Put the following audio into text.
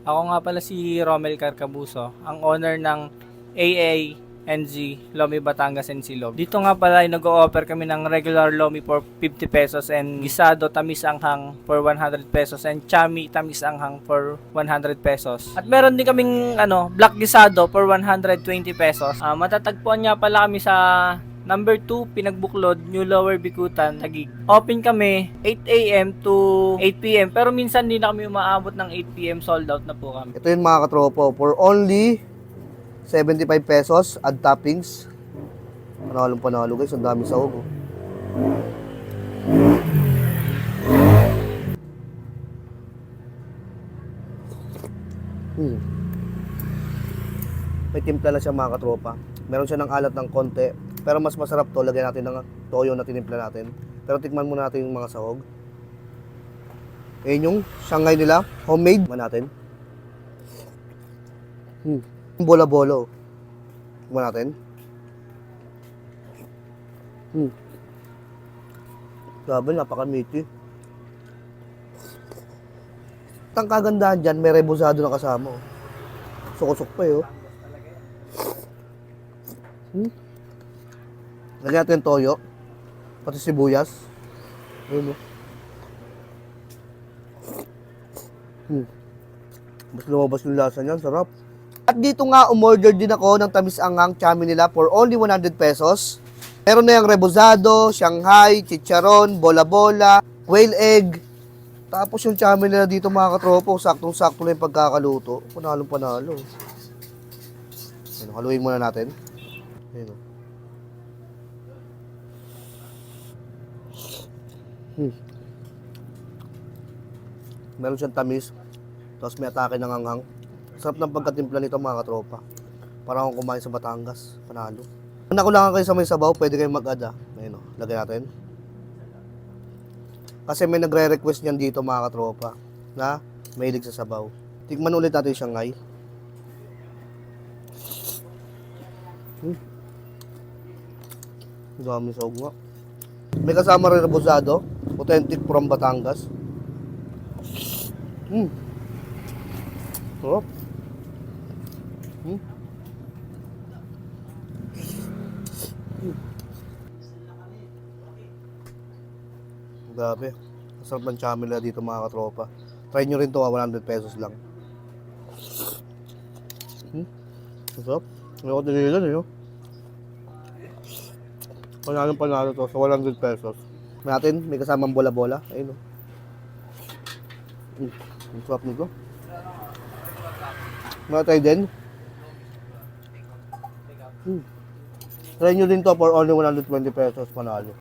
Ako nga pala si Romel Carcabuso, ang owner ng AANG Lomi Batangas and Silog. Dito nga pala ay nag-o-offer kami ng regular Lomi for 50 pesos and gisado tamis anghang for 100 pesos and chami tamis anghang for 100 pesos. At meron din kaming black gisado for 120 pesos. Matatagpuan nga pala kami sa Number 2, Pinagbuklod, New Lower Bikutan, Taguig. Open kami 8 a.m. to 8 p.m. Pero minsan hindi na kami umaabot ng 8 p.m. Sold out na po kami. Ito yung mga katropo. For only 75 pesos, add toppings. Panalo guys, ang dami sahog. Oh. May timpla na siya mga katropa. Meron siya ng alat ng konti. Pero mas masarap to, lagyan natin ng toyo na tinimpla natin. Pero tikman muna natin yung mga sahog. Ayan yung Shanghai nila, homemade. Tikman natin. Bola-bolo. Tikman natin. Grabe, napaka-meaty. Ang kagandahan dyan, may rebozado na kasama. Oh. Sukosok pa eh. Oh. Lagyan natin toyo, pati sibuyas. Ayun, Mas lumabas yung lasa niyan, sarap. At dito nga, umorder din ako ng tamis anghang chami nila for only 100 pesos. Meron na yung rebozado, Shanghai, chicharon, bola-bola, whale egg. Tapos yung chami nila dito mga katropo, saktong-sakto na yung pagkakaluto. Panalo. Ayun, haluin muna natin. Ayun. Meron siyang tamis, tapos may atake ng anghang. Sarap ng pagkatimpla nito mga katropa. Parang akong kumain sa Batangas, panalo. Kung nakulangan kayo sa may sabaw, pwede kayong mag-add. Ayun o, lagay natin. Kasi may nagre-request niyan dito mga katropa, na mahilig sa sabaw. Tikman ulit natin yung Shanghai. Dami sahog nga. May kasama rin rebozado, authentic from Batangas. Sarap. Grabe. Sarap ng chami nila dito mga katropa. Try nyo rin to, 100 pesos lang. Sarap. May ako dinilan eh. Panalo to sa 100 pesos. May kasamang bola-bola. Ayun o. Ang sarap nito. Matay din. Try nyo din to for only 120 pesos, panalo.